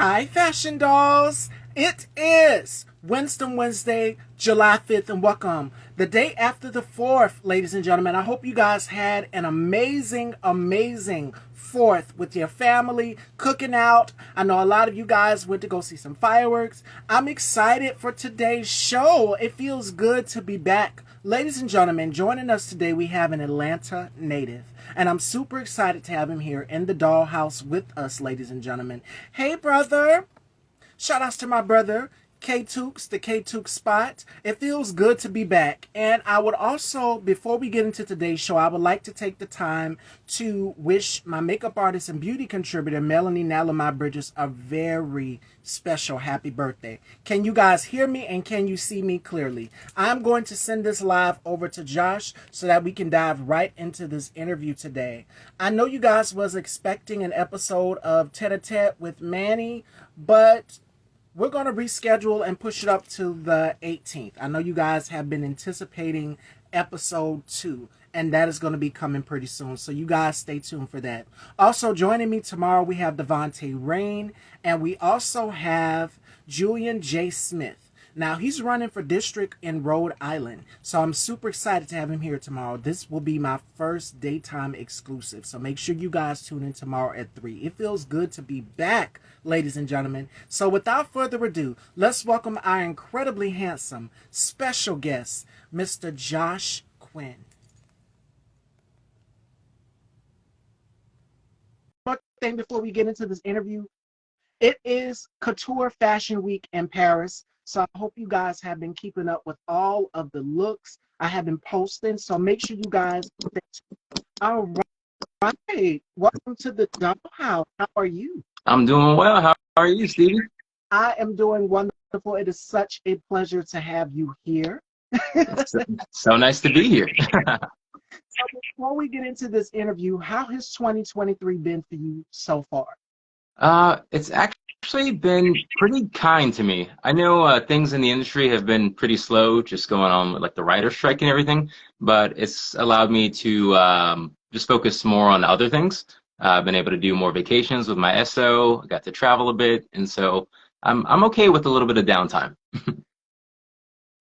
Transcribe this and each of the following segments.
Hi, fashion dolls. It is Wednesday, July 5th, and welcome. The day after the 4th, ladies and gentlemen. I hope you guys had an amazing 4th with your family, cooking out. I know a lot of you guys went to go see some fireworks. I'm excited for today's show. It feels good to be back. Ladies and gentlemen, joining us today, we have an Atlanta native. And I'm super excited to have him here in the dollhouse with us, ladies and gentlemen. Hey, brother. Shout outs to my brother, K-Tukes, the K-Tukes spot. It feels good to be back. And I would also, before we get into today's show, I would like to take the time to wish my makeup artist and beauty contributor, Melanie Nalamai Bridges, a very special happy birthday. Can you guys hear me and can you see me clearly? I'm going to send this live over to Josh so that we can dive right into this interview today. I know you guys was expecting an episode of Tete-a-Tete with Manny, but we're going to reschedule and push it up to the 18th. I know you guys have been anticipating episode 2, and that is going to be coming pretty soon. So you guys stay tuned for that. Also joining me tomorrow, we have Devontae Rain, and we also have Julian J. Smith. Now, he's running for district in Rhode Island, so I'm super excited to have him here tomorrow. This will be my first daytime exclusive, so make sure you guys tune in tomorrow at 3. It feels good to be back, ladies and gentlemen. So without further ado, let's welcome our incredibly handsome special guest, Mr. Josh Quinn. One thing before we get into this interview, it is Couture Fashion Week in Paris. So I hope you guys have been keeping up with all of the looks I have been posting. So make sure you guys. All right. Welcome to the dollhouse. How are you? I'm doing well. How are you, Stevie? I am doing wonderful. It is such a pleasure to have you here. So nice to be here. So before we get into this interview, how has 2023 been for you so far? It's actually been pretty kind to me. I know things in the industry have been pretty slow, just going on with like the writer's strike and everything, but it's allowed me to just focus more on other things. I've been able to do more vacations with my SO, got to travel a bit, and so I'm okay with a little bit of downtime.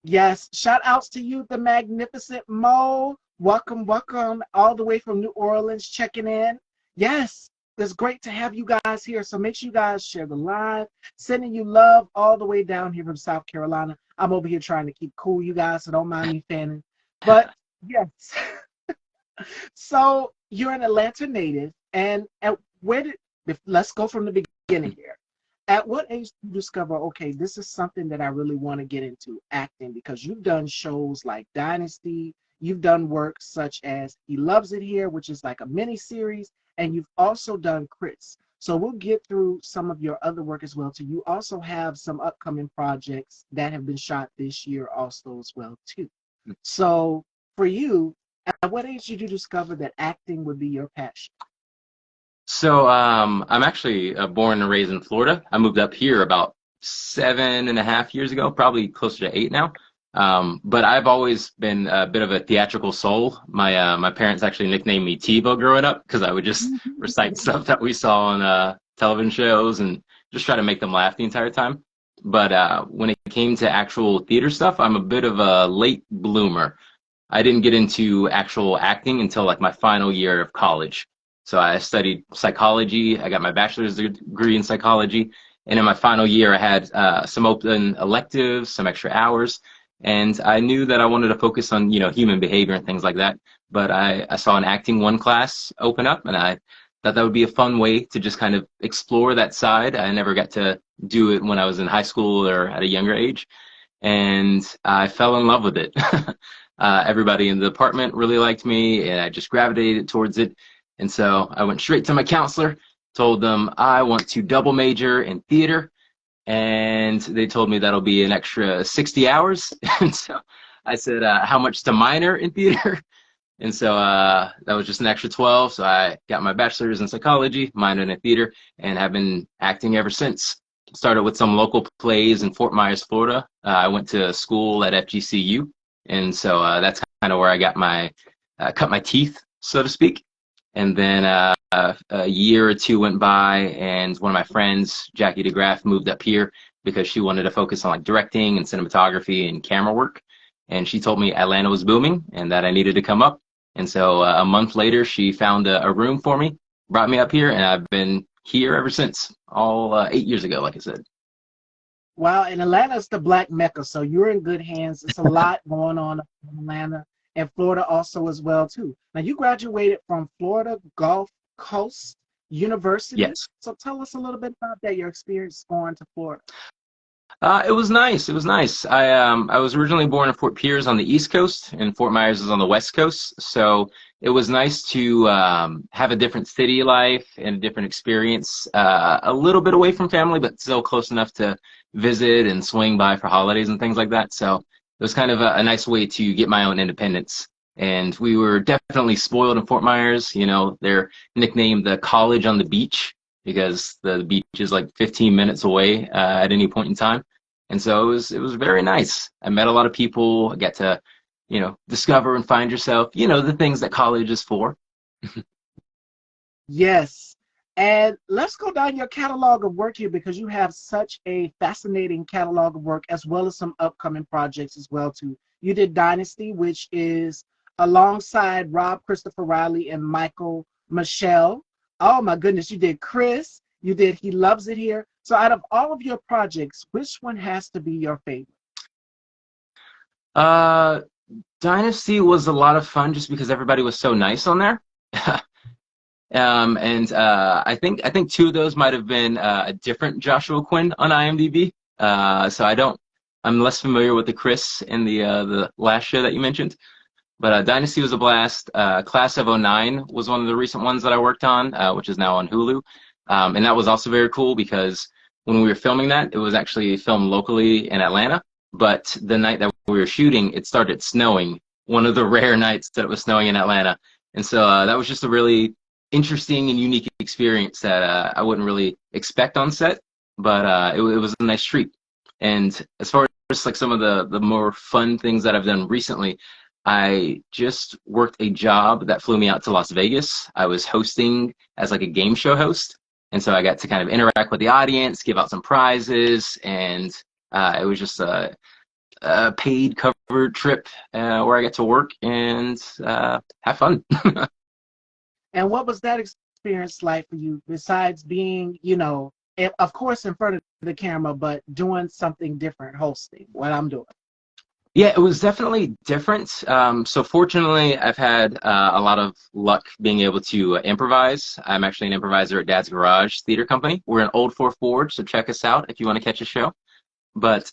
Yes, shout outs to you, the magnificent Mo. Welcome, welcome, all the way from New Orleans, checking in. Yes, it's great to have you guys here. So make sure you guys share the live. Sending you love all the way down here from South Carolina. I'm over here trying to keep cool, you guys, so don't mind me fanning. But yes. So you're an Atlanta native, and let's go from the beginning here. At what age did you discover, okay, this is something that I really want to get into, acting? Because you've done shows like Dynasty, you've done work such as He Loves It Here, which is like a mini series, and you've also done Crits. So we'll get through some of your other work as well too. You also have some upcoming projects that have been shot this year also as well too. So for you, at what age did you discover that acting would be your passion? So I'm actually born and raised in Florida. I moved up here about 7.5 years ago, probably closer to 8 now. But I've always been a bit of a theatrical soul. My parents actually nicknamed me TiVo growing up because I would just recite stuff that we saw on television shows and just try to make them laugh the entire time. But when it came to actual theater stuff, I'm a bit of a late bloomer. I didn't get into actual acting until like my final year of college. So I studied psychology. I got my bachelor's degree in psychology. And in my final year, I had some open electives, some extra hours. And I knew that I wanted to focus on, human behavior and things like that. But I saw an acting 1 class open up, and I thought that would be a fun way to just kind of explore that side. I never got to do it when I was in high school or at a younger age. And I fell in love with it. Everybody in the department really liked me, and I just gravitated towards it. And so I went straight to my counselor, told them I want to double major in theater. And they told me that'll be an extra 60 hours. And so I said, how much to minor in theater? And so that was just an extra 12. So I got my bachelor's in psychology, minored in theater, and have been acting ever since. Started with some local plays in Fort Myers, Florida. I went to school at FGCU. And so that's kind of where I got cut my teeth, so to speak. And then a year or two went by, and one of my friends, Jackie DeGraff, moved up here because she wanted to focus on like directing and cinematography and camera work. And she told me Atlanta was booming and that I needed to come up. And so a month later, she found a room for me, brought me up here, and I've been here ever since, all 8 years ago, like I said. Wow, and Atlanta's the Black Mecca, so you're in good hands. It's a lot going on in Atlanta and Florida also as well too. Now you graduated from Florida Gulf Coast University, Yes. so tell us a little bit about that, your experience going to Florida. It was nice. It was nice. I was originally born in Fort Pierce on the East Coast, and Fort Myers is on the West Coast. So it was nice to have a different city life and a different experience. A little bit away from family, but still close enough to visit and swing by for holidays and things like that. So it was kind of a nice way to get my own independence. And we were definitely spoiled in Fort Myers. You know, they're nicknamed the college on the beach because the beach is like 15 minutes away at any point in time. And so it was very nice. I met a lot of people. I got to, discover and find yourself, the things that college is for. Yes. And let's go down your catalog of work here because you have such a fascinating catalog of work as well as some upcoming projects as well too. You did Dynasty, which is alongside Rob Christopher Riley and Michael Michelle. Oh my goodness, you did Chris, you did He Loves It Here. So out of all of your projects, which one has to be your favorite? Uh, Dynasty was a lot of fun just because everybody was so nice on there. And I think two of those might have been a different Joshua Quinn on IMDb. So I'm less familiar with the Chris in the last show that you mentioned. But Dynasty was a blast. Class of '09 was one of the recent ones that I worked on, which is now on Hulu. And that was also very cool because when we were filming that, it was actually filmed locally in Atlanta. But the night that we were shooting, it started snowing, one of the rare nights that it was snowing in Atlanta. And so that was just a really interesting and unique experience that I wouldn't really expect on set, but it was a nice treat. And as far as like some of the more fun things that I've done recently, I just worked a job that flew me out to Las Vegas. I was hosting as like a game show host. And so I got to kind of interact with the audience, give out some prizes, and it was just a paid covered trip where I get to work and have fun. And what was that experience like for you besides being, of course, in front of the camera, but doing something different, hosting what I'm doing? Yeah, it was definitely different. So fortunately, I've had a lot of luck being able to improvise. I'm actually an improviser at Dad's Garage Theater Company. We're in Old Fourth Ward, so check us out if you want to catch a show. But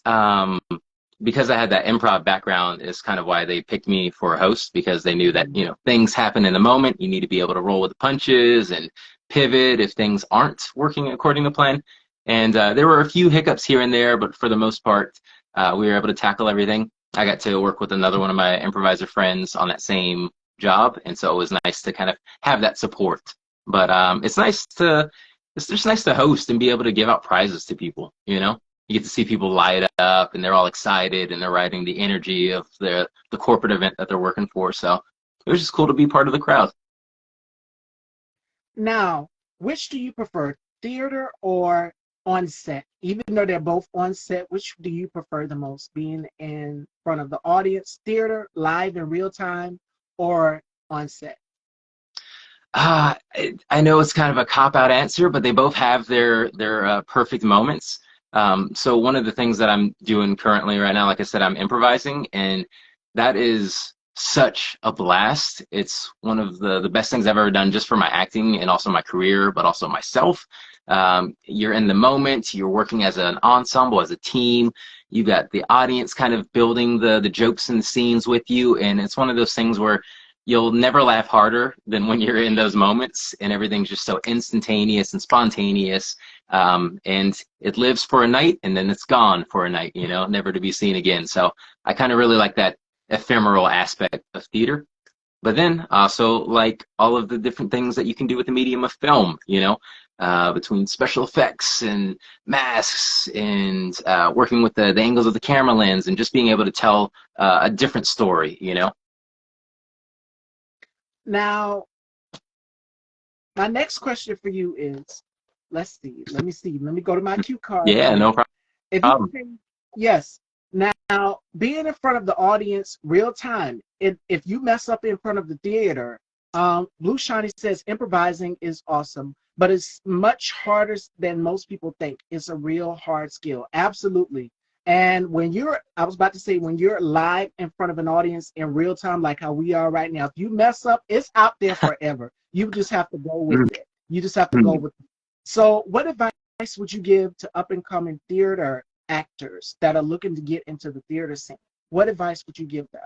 because I had that improv background is kind of why they picked me for a host because they knew that, things happen in the moment. You need to be able to roll with the punches and pivot if things aren't working according to plan. And there were a few hiccups here and there, but for the most part, we were able to tackle everything. I got to work with another one of my improviser friends on that same job, and so it was nice to kind of have that support. But it's just nice to host and be able to give out prizes to people, you get to see people light up and they're all excited and they're riding the energy of the corporate event that they're working for. So it was just cool to be part of the crowd. Now, which do you prefer, theater or on set? Even though they're both on set, which do you prefer the most? Being in front of the audience, theater, live in real time, or on set? I know it's kind of a cop out answer, but they both have their perfect moments. So one of the things that I'm doing currently right now, like I said, I'm improvising, and that is such a blast. It's one of the best things I've ever done just for my acting and also my career, but also myself. You're in the moment, you're working as an ensemble, as a team. You got the audience kind of building the jokes and the scenes with you, and it's one of those things where you'll never laugh harder than when you're in those moments, and everything's just so instantaneous and spontaneous. And it lives for a night and then it's gone for a night, never to be seen again. So I kind of really like that ephemeral aspect of theater. But then also like all of the different things that you can do with the medium of film, between special effects and masks and working with the angles of the camera lens and just being able to tell a different story. Now, My next question for you is, let's see. Let me see. Let me go to my cue card Yeah, here. no If you problem. can, yes. Now, being in front of the audience real time, if you mess up in front of the theater, Blue Shiny says improvising is awesome, but it's much harder than most people think. It's a real hard skill. Absolutely. And I was about to say, when you're live in front of an audience in real time, like how we are right now, if you mess up, it's out there forever. You just have to go with it. You just have to go Mhm. with it. So, what advice would you give to up and coming theater actors that are looking to get into the theater scene? What advice would you give them?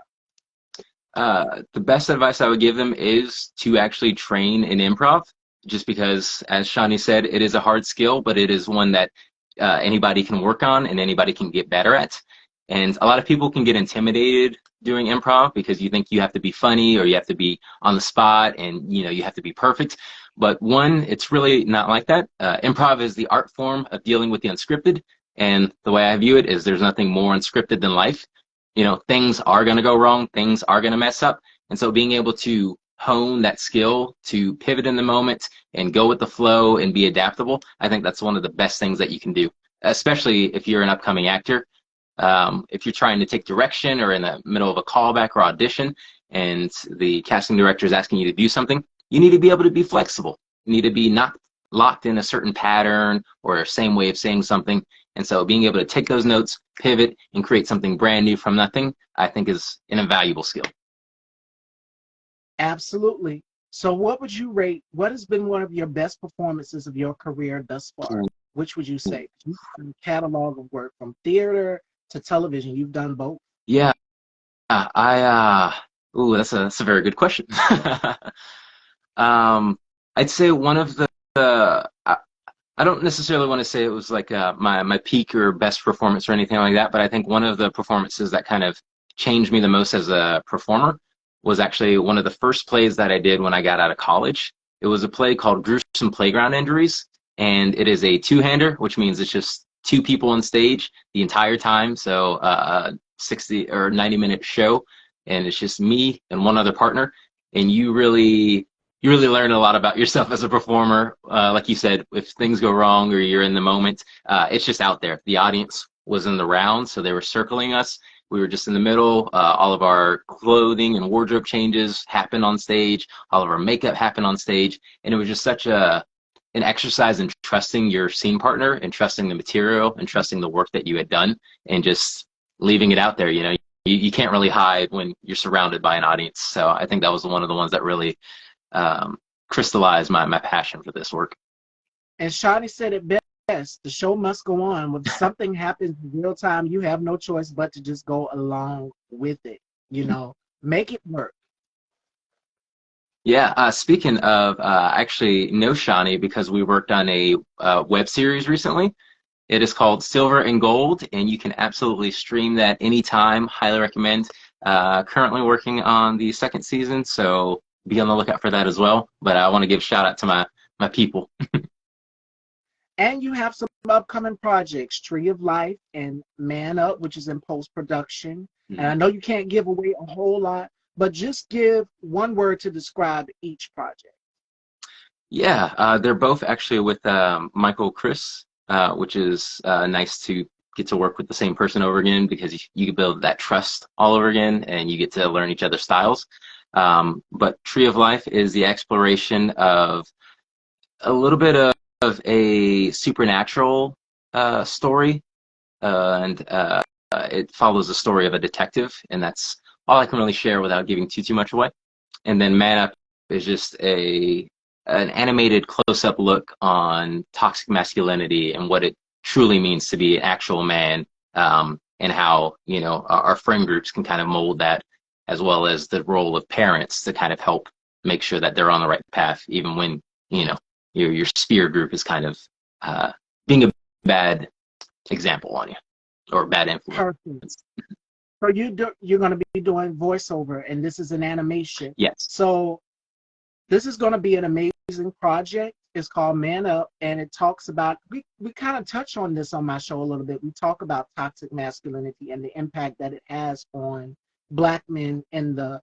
The best advice I would give them is to actually train in improv, just because, as Shawnee said, it is a hard skill, but it is one that anybody can work on and anybody can get better at. And a lot of people can get intimidated doing improv because you think you have to be funny or you have to be on the spot and you have to be perfect. But one, it's really not like that. Improv is the art form of dealing with the unscripted, and the way I view it is there's nothing more unscripted than life. Things are going to go wrong, things are going to mess up. And so being able to hone that skill to pivot in the moment and go with the flow and be adaptable, I think that's one of the best things that you can do, especially if you're an upcoming actor. If you're trying to take direction or in the middle of a callback or audition and the casting director is asking you to do something, you need to be able to be flexible. You need to be not locked in a certain pattern or same way of saying something. And so being able to take those notes, pivot, and create something brand new from nothing, I think is an invaluable skill. Absolutely. So, what would you rate? What has been one of your best performances of your career thus far? Which would you say? You've done a catalog of work from theater to television. You've done both. Yeah, ooh, that's a very good question. I'd say one of I don't necessarily want to say it was like my peak or best performance or anything like that, but I think one of the performances that kind of changed me the most as a performer was actually one of the first plays that I did when I got out of college. It was a play called Gruesome Playground Injuries, and it is a two-hander, which means it's just two people on stage the entire time. So 60 or 90-minute show, and it's just me and one other partner, and you really learn a lot about yourself as a performer. Like you said, if things go wrong or you're in the moment, it's just out there. The audience was in the round, so they were circling us. We were just in the middle. All of our clothing and wardrobe changes happened on stage. All of our makeup happened on stage, and it was just such an exercise in trusting your scene partner and trusting the material and trusting the work that you had done and just leaving it out there. You can't really hide when you're surrounded by an audience. So I think that was one of the ones that really um, crystallize my passion for this work. And Shawnee said it best, the show must go on. When something happens in real time, you have no choice but to just go along with it, make it work. Yeah, speaking of, actually no Shawnee because we worked on a web series recently. It is called Silver and Gold, and you can absolutely stream that anytime. Highly recommend. Currently working on the second season, so be on the lookout for that as well. But I want to give shout out to my people. And you have some upcoming projects, Tree of Life and Man Up, which is in post-production. And I know you can't give away a whole lot, but just give one word to describe each project. Yeah, they're both actually with Michael Chris, which is nice to get to work with the same person over again because you build that trust all over again and you get to learn each other's styles. But Tree of Life is the exploration of a little bit of a supernatural story, and it follows the story of a detective, and that's all I can really share without giving too much away. And then Man Up is just an animated close-up look on toxic masculinity and what it truly means to be an actual man, and how our friend groups can kind of mold that, as well as the role of parents to kind of help make sure that they're on the right path, even when you know your spear group is kind of uh, being a bad example on you or bad influence. Perfect. So you're going to be doing voiceover, and this is an animation. Yes. So this is going to be an amazing project. It's called Man Up, and it talks about, we kind of touch on this on my show a little bit. We talk about toxic masculinity and the impact that it has on Black men in the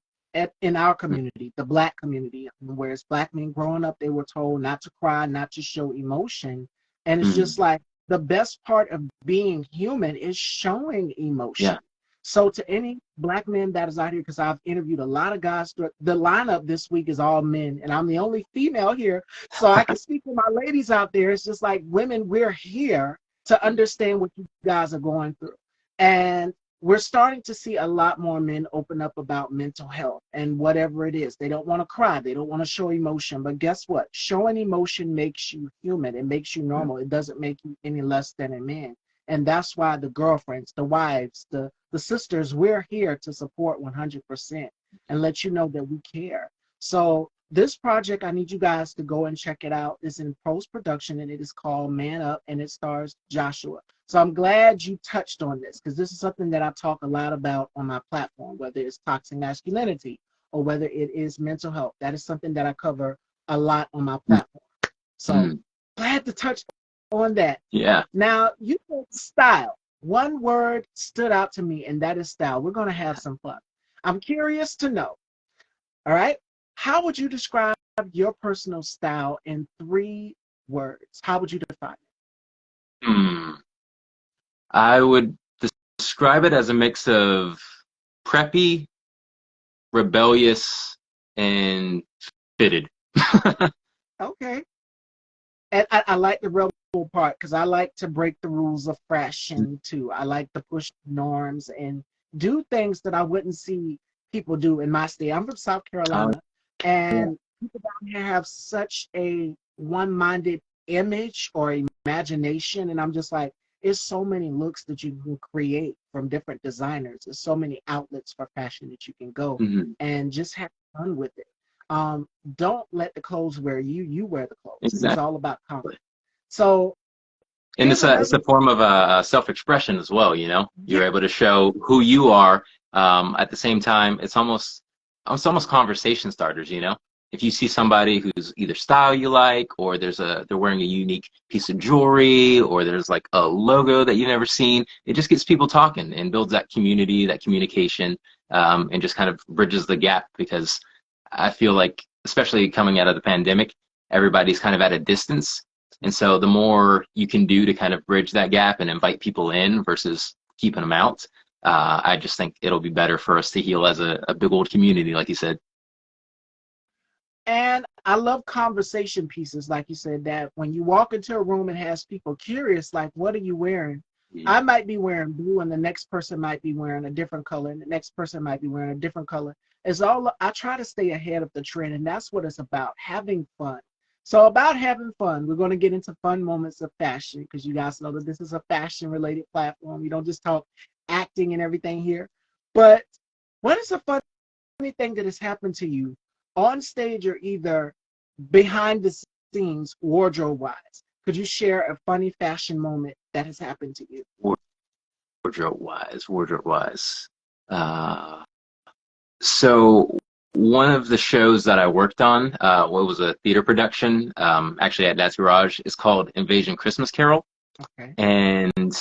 in our community, the black community, whereas black men growing up, they were told not to cry, not to show emotion. And it's Mm. just like the best part of being human is showing emotion. Yeah. So to any black men that is out here, because I've interviewed a lot of guys, the lineup this week is all men, and I'm the only female here. So I can speak to my ladies out there. It's just like women, we're here to understand what you guys are going through. And we're starting to see a lot more men open up about mental health and whatever it is. They don't want to cry. They don't want to show emotion. But guess what? Showing emotion makes you human. It makes you normal. It doesn't make you any less than a man. And that's why the girlfriends, the wives, the sisters, we're here to support 100% and let you know that we care. So this project, I need you guys to go and check it out. It's in post-production, and it is called Man Up, and it stars Joshua. So I'm glad you touched on this, because this is something that I talk a lot about on my platform, whether it's toxic masculinity or whether it is mental health. That is something that I cover a lot on my platform. So glad to touch on that. Yeah. Now, you said style. One word stood out to me, and that is style. We're going to have some fun. I'm curious to know, all right, how would you describe your personal style in 3 words? How would you define it? I would describe it as a mix of preppy, rebellious, and fitted. Okay. And I like the rebel part, because I like to break the rules of fashion too. I like to push norms and do things that I wouldn't see people do in my state. I'm from South Carolina, and people down here have such a one-minded image or imagination, and I'm just like, there's so many looks that you can create from different designers. There's so many outlets for fashion that you can go and just have fun with it. Don't let the clothes wear you. You wear the clothes. Exactly. It's all about confidence. So, and it's a form of self-expression as well. You know, you're able to show who you are. At the same time, it's almost conversation starters. You know, if you see somebody who's either style you like, or they're wearing a unique piece of jewelry, or there's like a logo that you've never seen, it just gets people talking and builds that community, that communication, and just kind of bridges the gap, because I feel like, especially coming out of the pandemic, everybody's kind of at a distance. And so the more you can do to kind of bridge that gap and invite people in versus keeping them out, I just think it'll be better for us to heal as a big old community, like you said. And I love conversation pieces, like you said, that when you walk into a room and has people curious, like, what are you wearing? I might be wearing blue, and the next person might be wearing a different color, and the next person might be wearing a different color. I try to stay ahead of the trend, and that's what it's about, having fun. So about having fun, we're going to get into fun moments of fashion, because you guys know that this is a fashion-related platform. We don't just talk acting and everything here. But what is a funny thing that has happened to you on stage or either behind the scenes, wardrobe-wise? Could you share a funny fashion moment that has happened to you? Wardrobe-wise. So one of the shows that I worked on, what was a theater production, actually at Dad's Garage, is called Invasion Christmas Carol. Okay. And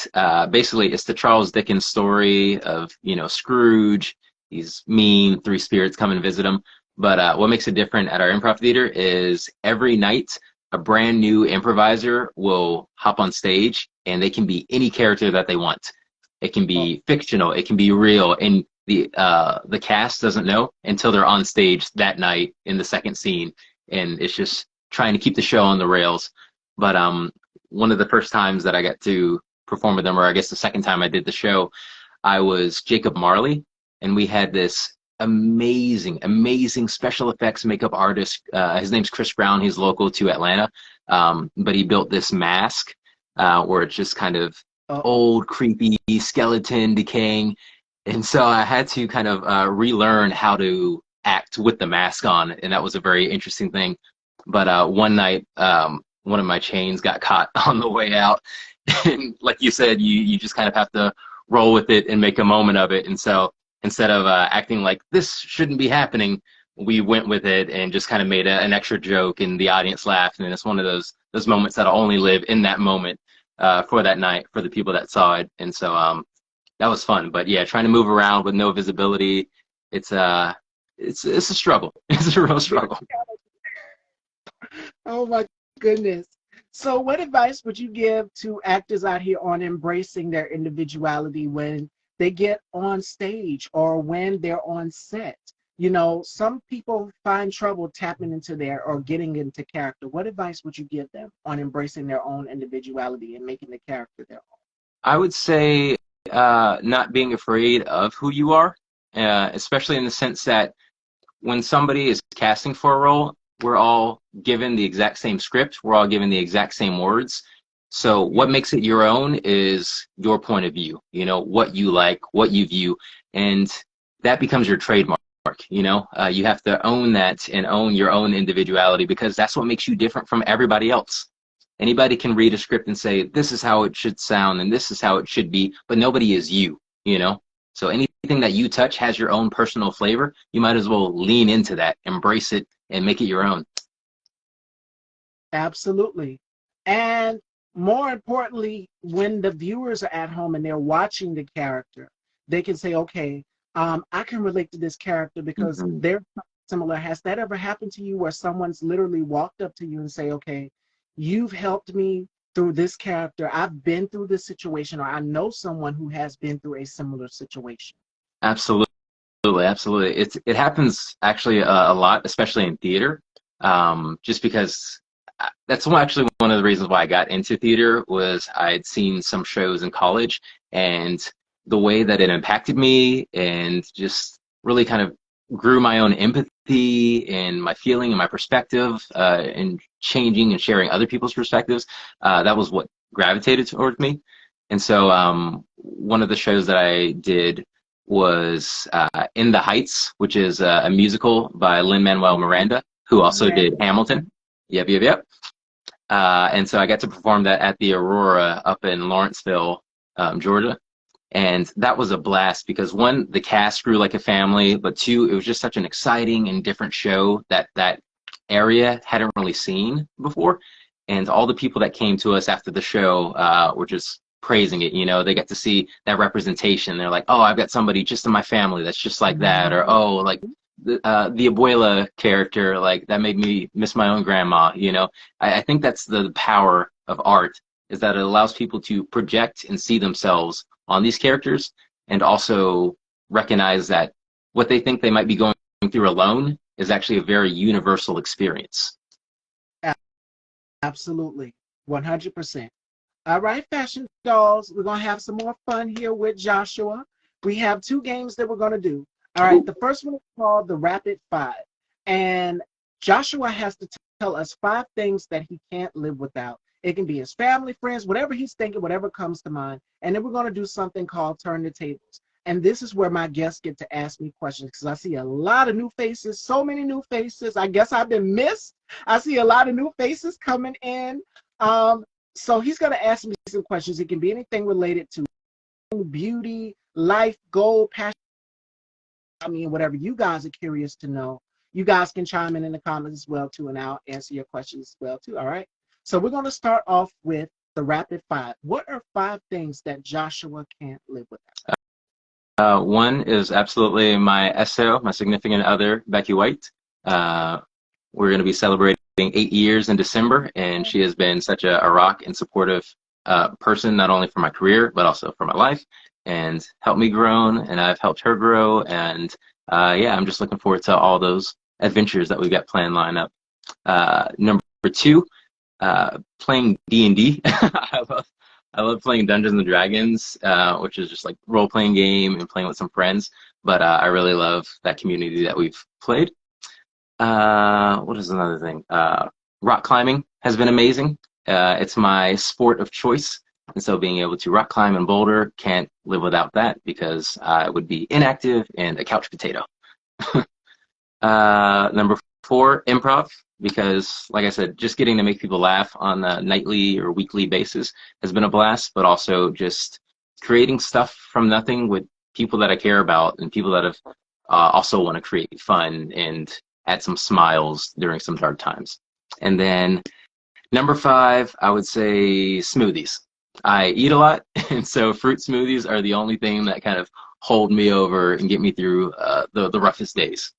basically it's the Charles Dickens story of, you know, Scrooge, these mean 3 spirits come and visit him. But what makes it different at our improv theater is every night a brand new improviser will hop on stage, and they can be any character that they want. It can be fictional, it can be real, and the cast doesn't know until they're on stage that night in the second scene, and it's just trying to keep the show on the rails. But one of the first times that I got to perform with them, or I guess the second time I did the show, I was Jacob Marley, and we had this amazing special effects makeup artist. His name's Chris Brown. He's local to Atlanta, but he built this mask where it's just kind of old, creepy skeleton decaying. And so I had to kind of relearn how to act with the mask on, and that was a very interesting thing. But one night, one of my chains got caught on the way out, and like you said, you just kind of have to roll with it and make a moment of it. And so instead of acting like this shouldn't be happening, we went with it and just kind of made an extra joke, and the audience laughed. And it's one of those moments that'll only live in that moment for that night for the people that saw it. And so that was fun. But yeah, trying to move around with no visibility, it's it's a struggle. It's a real struggle. Oh my goodness. So, what advice would you give to actors out here on embracing their individuality when they get on stage or when they're on set? You know, some people find trouble tapping into their or getting into character. What advice would you give them on embracing their own individuality and making the character their own? I would say not being afraid of who you are, especially in the sense that when somebody is casting for a role, we're all given the exact same script. We're all given the exact same words. So what makes it your own is your point of view, you know, what you like, what you view, and that becomes your trademark. You know, you have to own that and own your own individuality because that's what makes you different from everybody else. Anybody can read a script and say, this is how it should sound and this is how it should be, but nobody is you, you know? So anything that you touch has your own personal flavor. You might as well lean into that, embrace it, and make it your own. Absolutely. And more importantly, when the viewers are at home and they're watching the character, they can say, okay, I can relate to this character because Mhm. they're similar. Has that ever happened to you where someone's literally walked up to you and say, okay, you've helped me through this character. I've been through this situation, or I know someone who has been through a similar situation. Absolutely. Absolutely. It happens actually a lot, especially in theater, just because that's actually one of the reasons why I got into theater was I'd seen some shows in college and the way that it impacted me and just really kind of grew my own empathy and my feeling and my perspective and changing and sharing other people's perspectives. That was what gravitated towards me. And so one of the shows that I did was In the Heights, which is a musical by Lin-Manuel Miranda, who also did Hamilton. Yep, yep, yep. And so I got to perform that at the Aurora up in Lawrenceville, Georgia. And that was a blast because one, the cast grew like a family, but two, it was just such an exciting and different show that that area hadn't really seen before. And all the people that came to us after the show were just praising it. You know, they got to see that representation. They're like, oh, I've got somebody just in my family that's just like that. Or, oh, like the abuela character, like that made me miss my own grandma. You know, I think that's the power of art is that it allows people to project and see themselves on these characters and also recognize that what they think they might be going through alone is actually a very universal experience. Absolutely. 100%. All right, fashion dolls, we're going to have some more fun here with Joshua. We have two games that we're going to do. All right, the first one is called the Rapid Five. And Joshua has to tell us five things that he can't live without. It can be his family, friends, whatever he's thinking, whatever comes to mind. And then we're going to do something called Turn the Tables. And this is where my guests get to ask me questions because I see a lot of new faces, so many new faces. I guess I've been missed. I see a lot of new faces coming in. So he's going to ask me some questions. It can be anything related to beauty, life, goal, passion. I mean, whatever you guys are curious to know. You guys can chime in the comments as well, too, and I'll answer your questions as well, too. All right. So we're going to start off with the rapid five. What are five things that Joshua can't live without? One is absolutely my SO, my significant other, Becky White. We're going to be celebrating 8 years in December, and she has been such a rock and supportive person, not only for my career, but also for my life, and helped me grow, and I've helped her grow. And yeah, I'm just looking forward to all those adventures that we've got planned line up. Number two, playing D&D. I love playing Dungeons and Dragons, which is just like role-playing game and playing with some friends. But I really love that community that we've played. What is another thing? Rock climbing has been amazing. It's my sport of choice. And so being able to rock climb and boulder, can't live without that because I would be inactive and a couch potato. Number four, improv, because like I said, just getting to make people laugh on a nightly or weekly basis has been a blast, but also just creating stuff from nothing with people that I care about and people that have also want to create fun and add some smiles during some dark times. And then number five, I would say smoothies. I eat a lot, and so fruit smoothies are the only thing that kind of hold me over and get me through the roughest days.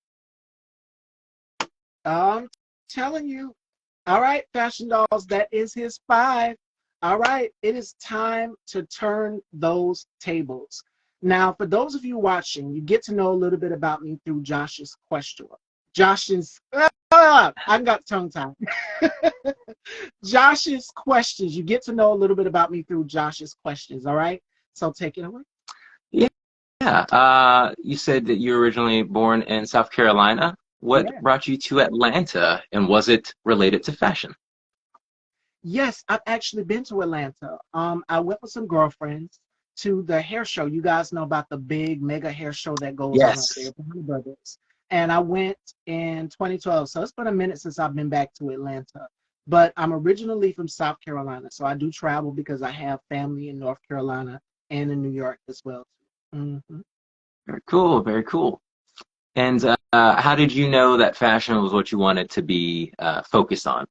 I'm telling you. All right, fashion dolls, that is his five. All right, it is time to turn those tables. Now, for those of you watching, you get to know a little bit about me through Josh's question. Josh's, I got tongue tied. Josh's questions. You get to know a little bit about me through Josh's questions. All right, so take it away. Yeah. Yeah. You said that you were originally born in South Carolina. What Yeah. brought you to Atlanta, and was it related to fashion? Yes, I've actually been to Atlanta. I went with some girlfriends to the hair show. You guys know about the big mega hair show that goes on up there Yes. at the Honey Brothers. And I went in 2012. So it's been a minute since I've been back to Atlanta. But I'm originally from South Carolina. So I do travel because I have family in North Carolina and in New York as well. Hmm. Very cool. Very cool. And how did you know that fashion was what you wanted to be focused on?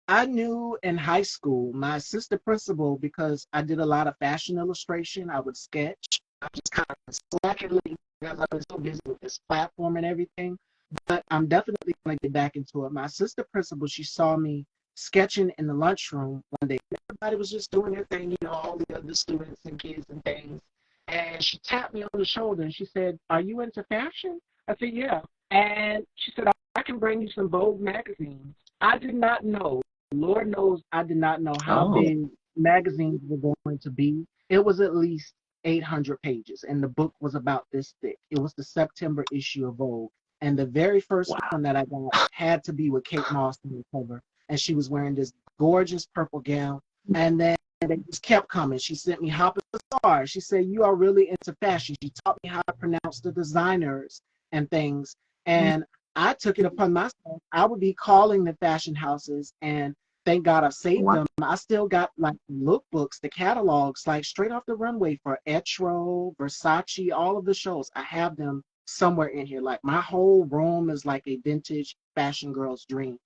I knew in high school my assistant principal, because I did a lot of fashion illustration. I would sketch. I just kind of slacking because I've been so busy with this platform and everything. But I'm definitely going to get back into it. My assistant principal, she saw me sketching in the lunchroom one day. Everybody was just doing their thing, all the other students and kids and things. And she tapped me on the shoulder and she said, "Are you into fashion?" I said, "Yeah." And she said, "I can bring you some Vogue magazines." I did not know. Lord knows I did not know how Oh, big magazines were going to be. It was at least 800 pages, and the book was about this thick. It was the September issue of Vogue. And the very first wow. one that I got had to be with Kate Moss on the cover. And she was wearing this gorgeous purple gown. And then they just kept coming. She sent me Hop of the Star. She said, "You are really into fashion." She taught me how to pronounce the designers and things. And I took it upon myself. I would be calling the fashion houses, and thank God I saved Wow. them. I still got like lookbooks, the catalogs, like straight off the runway for Etro, Versace, all of the shows. I have them somewhere in here. Like my whole room is like a vintage fashion girl's dream.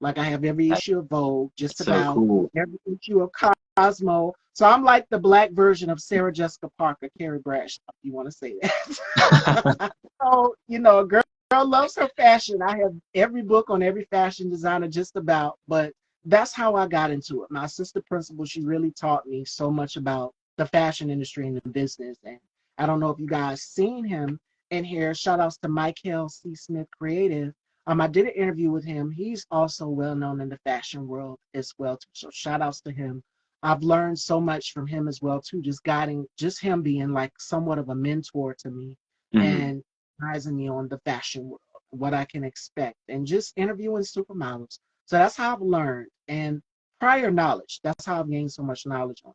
Like I have every That's issue of Vogue, just so about cool. every issue of Cosmo. So I'm like the black version of Sarah Jessica Parker, Carrie Bradshaw, if you want to say that. So, a girl loves her fashion. I have every book on every fashion designer just about, but that's how I got into it. My assistant principal, she really taught me so much about the fashion industry and the business. And I don't know if you guys seen him in here. Shout outs to Michael C. Smith Creative. I did an interview with him. He's also well known in the fashion world as well too. So shout outs to him. I've learned so much from him as well too, just guiding, just him being like somewhat of a mentor to me Mhm. and advising me on the fashion world, what I can expect, and just interviewing supermodels. So that's how I've learned. And prior knowledge, that's how I've gained so much knowledge on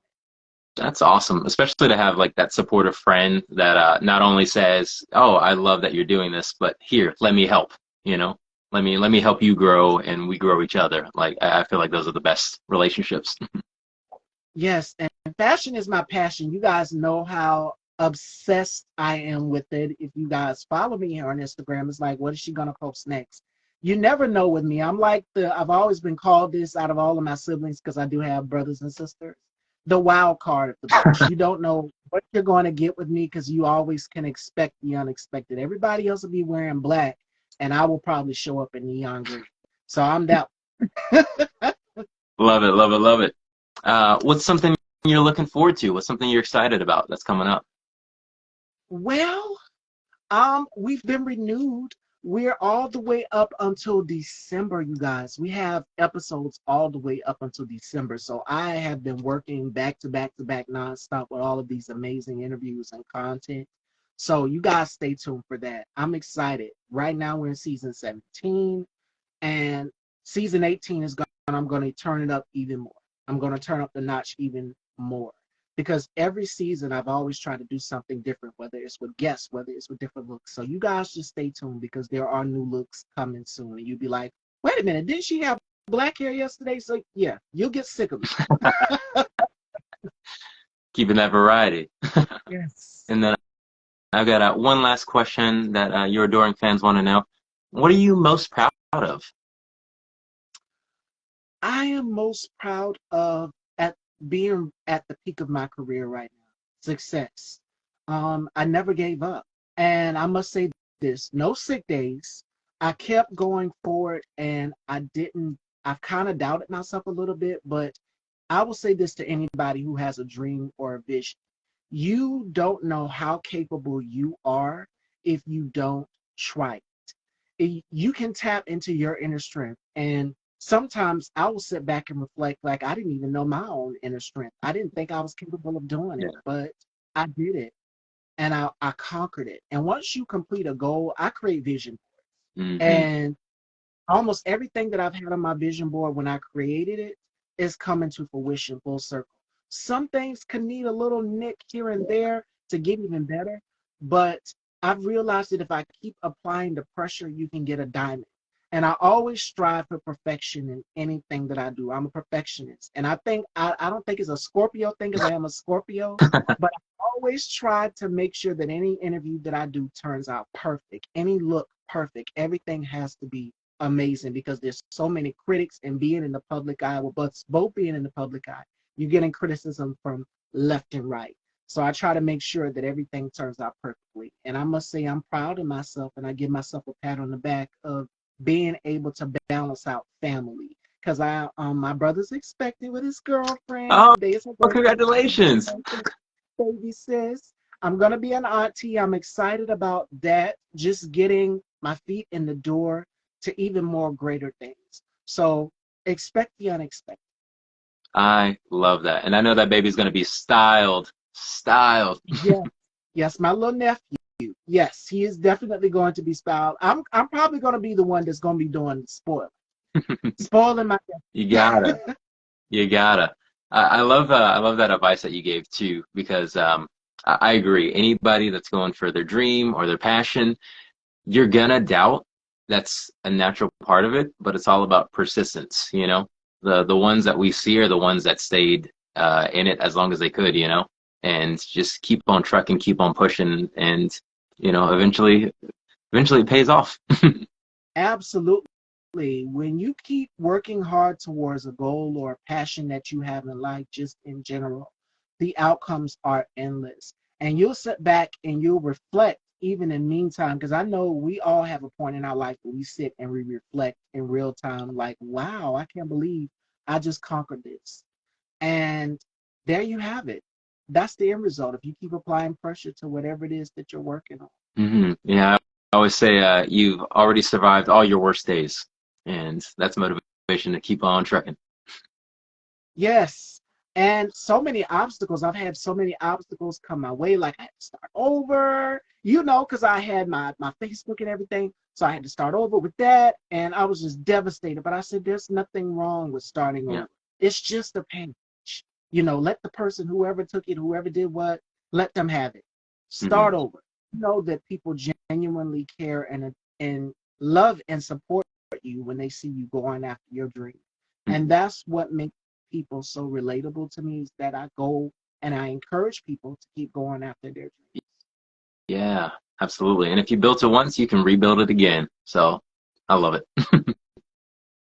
That's awesome, especially to have like that supportive friend that not only says, "Oh, I love that you're doing this," but here, let me help. You know, let me help you grow, and we grow each other. Like I feel like those are the best relationships. it. Yes, and fashion is my passion. You guys know how obsessed I am with it. If you guys follow me here on Instagram, it's like, what is she gonna post next? You never know with me. I've always been called this out of all of my siblings because I do have brothers and sisters. The wild card of the bunch. You don't know what you're going to get with me because you always can expect the unexpected. Everybody else will be wearing black, and I will probably show up in neon green. So I'm that. Love it, love it, love it. What's something you're looking forward to? What's something you're excited about that's coming up? Well, we've been renewed. We're all the way up until December, you guys. We have episodes all the way up until December. So I have been working back to back to back nonstop with all of these amazing interviews and content. So you guys stay tuned for that. I'm excited. Right now we're in season 17, and season 18 is going. I'm going to turn it up even more. I'm going to turn up the notch even more because every season I've always tried to do something different, whether it's with guests, whether it's with different looks. So you guys just stay tuned because there are new looks coming soon, and you'll be like, "Wait a minute, didn't she have black hair yesterday?" So yeah, you'll get sick of it. Keeping that variety. Yes. And then I've got one last question that your adoring fans want to know. What are you most proud of? I am most proud of at being at the peak of my career right now. Success. I never gave up. And I must say this, no sick days. I kept going forward, and I've kind of doubted myself a little bit, but I will say this to anybody who has a dream or a vision. You don't know how capable you are if you don't try. You can tap into your inner strength. And sometimes I will sit back and reflect, like, I didn't even know my own inner strength. I didn't think I was capable of doing it, Yeah. but I did it, and I conquered it. And once you complete a goal, I create vision. Hmm. And almost everything that I've had on my vision board when I created it is coming to fruition full circle. Some things can need a little nick here and there to get even better, but I've realized that if I keep applying the pressure, you can get a diamond. And I always strive for perfection in anything that I do. I'm a perfectionist. And I don't think it's a Scorpio thing because I am a Scorpio, but I always try to make sure that any interview that I do turns out perfect. Any look perfect. Everything has to be amazing because there's so many critics, and being in the public eye, well, but both being in the public eye, you're getting criticism from left and right. So I try to make sure that everything turns out perfectly. And I must say I'm proud of myself, and I give myself a pat on the back of being able to balance out family. Because my brother's expecting with his girlfriend. Oh, Today is her well, birthday. congratulations. Baby sis. I'm gonna be an auntie. I'm excited about that. Just getting my feet in the door to even more greater things. So expect the unexpected. I love that. And I know that baby's going to be styled. Styled. Yes, yes, my little nephew. Yes, he is definitely going to be styled. I'm probably going to be the one that's going to be doing the spoiling my You gotta. nephew. You gotta. I love that advice that you gave too, because I agree. Anybody that's going for their dream or their passion, you're gonna doubt. That's a natural part of it, but it's all about persistence, you know? The ones that we see are the ones that stayed in it as long as they could, you know? And just keep on trucking, keep on pushing, and eventually it pays off. Absolutely. When you keep working hard towards a goal or a passion that you have in life, just in general, the outcomes are endless. And you'll sit back and you'll reflect even in meantime, because I know we all have a point in our life where we sit and we reflect in real time, like, wow, I can't believe I just conquered this. And there you have it. That's the end result. If you keep applying pressure to whatever it is that you're working on. Yeah, I always say you've already survived all your worst days, and that's motivation to keep on trucking. Yes. And so many obstacles. I've had so many obstacles come my way. Like I had to start over, because I had my Facebook and everything. So I had to start over with that. And I was just devastated. But I said, there's nothing wrong with starting Yeah. over. It's just a page. Let the person, whoever took it, whoever did what, let them have it. Hmm. Start over. Know that people genuinely care and love and support you when they see you going after your dream. And Hmm. that's what makes people so relatable to me, is that I go and I encourage people to keep going after their dreams. Yeah, absolutely. And if you built it once, you can rebuild it again. So I love it.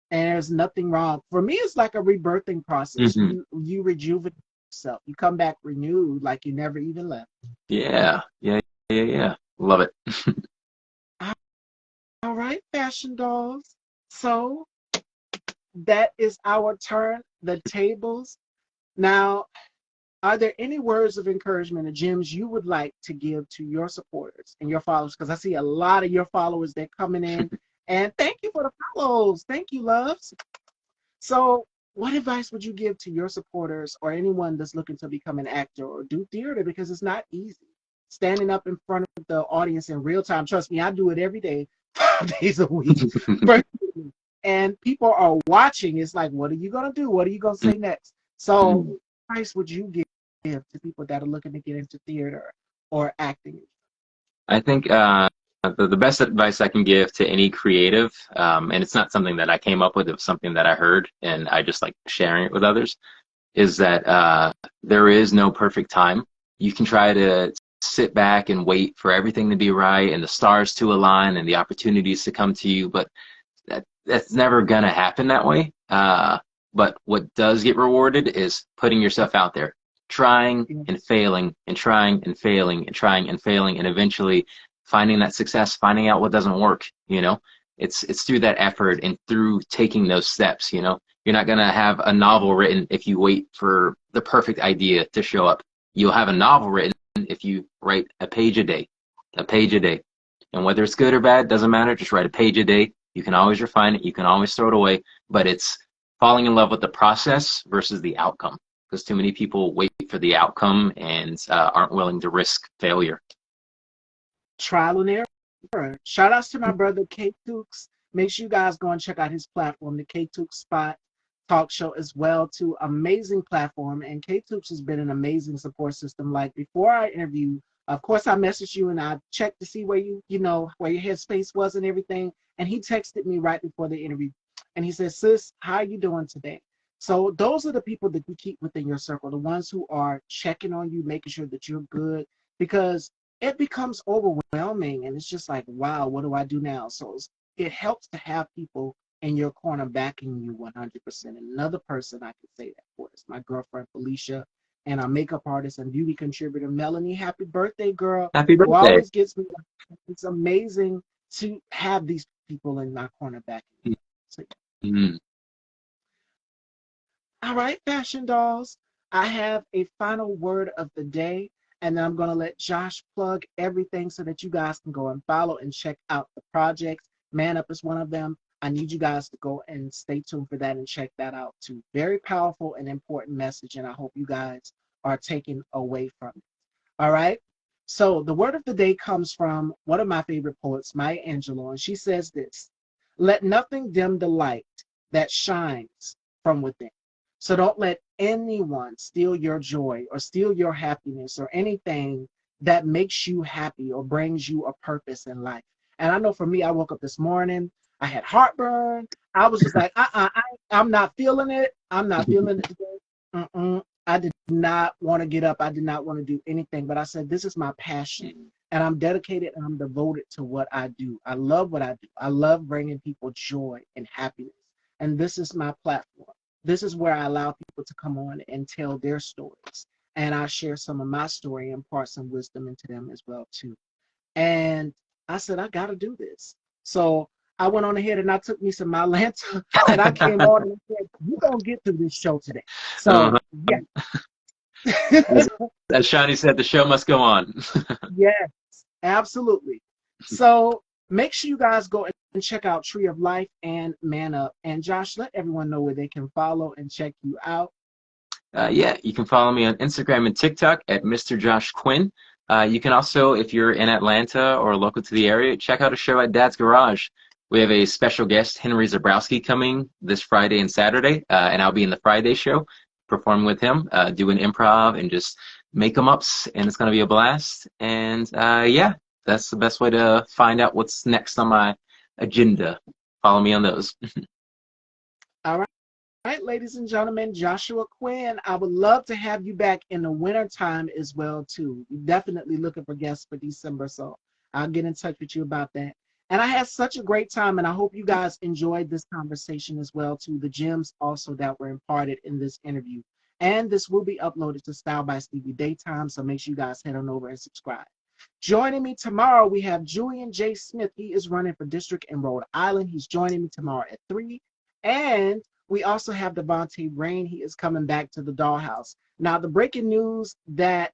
And there's nothing wrong. For me, it's like a rebirthing process. Hmm. You rejuvenate yourself. You come back renewed, like you never even left. Yeah, yeah, yeah. Love it. All right, fashion dolls. So that is our turn. The tables. Now, are there any words of encouragement or gems you would like to give to your supporters and your followers? Because I see a lot of your followers, they're coming in. And thank you for the follows. Thank you, loves. So, what advice would you give to your supporters or anyone that's looking to become an actor or do theater? Because it's not easy. Standing up in front of the audience in real time. Trust me, I do it every day, 5 days a week. And people are watching. It's like, what are you going to do? What are you going to say next? So, Mhm. what advice would you give to people that are looking to get into theater or acting? I think the best advice I can give to any creative, and it's not something that I came up with, it was something that I heard and I just like sharing it with others, is that there is no perfect time. You can try to sit back and wait for everything to be right and the stars to align and the opportunities to come to you, but that's never gonna happen that way. But what does get rewarded is putting yourself out there, trying and Yes. failing and trying and failing and trying and failing, and eventually finding that success, finding out what doesn't work, you know. It's through that effort and through taking those steps, you know. You're not going to have a novel written if you wait for the perfect idea to show up. You'll have a novel written if you write a page a day, a page a day. And whether it's good or bad, doesn't matter. Just write a page a day. You can always refine it. You can always throw it away. But it's falling in love with the process versus the outcome. Because too many people wait for the outcome and aren't willing to risk failure. Trial and error. Shout outs to my brother K Tukes. Make sure you guys go and check out his platform, the K Tukes Spot Talk Show as well too. Amazing platform, and K Tukes has been an amazing support system. Like before our interview, of course I messaged you and I checked to see where where your headspace was and everything. And he texted me right before the interview, and he said, "Sis, how are you doing today?" So those are the people that you keep within your circle, the ones who are checking on you, making sure that you're good, because it becomes overwhelming and it's just like, wow, what do I do now? So it helps to have people in your corner backing you 100%. Another person I can say that for is my girlfriend Felicia, and our makeup artist and beauty contributor Melanie. Happy birthday, girl. Happy Who birthday. always gets me. It's amazing to have these people in my corner backing me. So, Mm. all right, fashion dolls. I have a final word of the day, and then I'm going to let Josh plug everything so that you guys can go and follow and check out the projects. Man Up is one of them. I need you guys to go and stay tuned for that and check that out too. Very powerful and important message, and I hope you guys are taken away from it. All right. So the word of the day comes from one of my favorite poets, Maya Angelou, and she says this: "Let nothing dim the light that shines from within." So don't let anyone steal your joy or steal your happiness or anything that makes you happy or brings you a purpose in life. And I know for me, I woke up this morning, I had heartburn. I was just like, I'm not feeling it. I'm not feeling it today. I did not want to get up. I did not want to do anything. But I said, this is my passion. And I'm dedicated and I'm devoted to what I do. I love what I do. I love bringing people joy and happiness. And this is my platform. This is where I allow people to come on and tell their stories. And I share some of my story and impart some wisdom into them as well, too. And I said, I got to do this. So I went on ahead and I took me some Mylanta and I came on and I said, you're going to get through this show today. So, yeah. As Shawnee said, the show must go on. Yes, absolutely. So make sure you guys go and check out Tree of Life and Man Up. And Josh, let everyone know where they can follow and check you out. Yeah, you can follow me on Instagram and TikTok at Mr. Josh Quinn. You can also, if you're in Atlanta or local to the area, check out a show at Dad's Garage. We have a special guest, Henry Zabrowski, coming this Friday and Saturday, and I'll be in the Friday show performing with him, doing improv and just make 'em ups, and it's going to be a blast. And yeah, that's the best way to find out what's next on my agenda. Follow me on those. All right. All right, ladies and gentlemen, Joshua Quinn, I would love to have you back in the winter time as well, too. We're definitely looking for guests for December, so I'll get in touch with you about that. And I had such a great time, and I hope you guys enjoyed this conversation as well, too. The gems also that were imparted in this interview. And this will be uploaded to Style by Stevie Daytime, so make sure you guys head on over and subscribe. Joining me tomorrow, we have Julian J. Smith. He is running for district in Rhode Island. He's joining me tomorrow at 3. And we also have Devontae Rain. He is coming back to the Dollhouse. Now, the breaking news that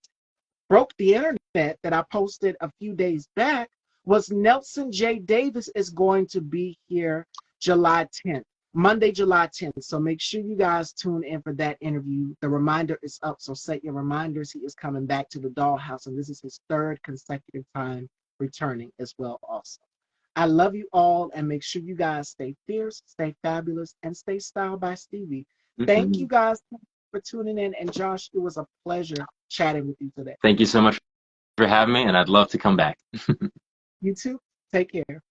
broke the internet that I posted a few days back was Nelson J. Davis is going to be here July 10th, Monday, July 10th. So make sure you guys tune in for that interview. The reminder is up, so set your reminders. He is coming back to the Dollhouse, and this is his 3rd consecutive time returning as well also. I love you all, and make sure you guys stay fierce, stay fabulous, and stay styled by Stevie. Thank you guys for tuning in. And Josh, it was a pleasure chatting with you today. Thank you so much for having me, and I'd love to come back. You too. Take care.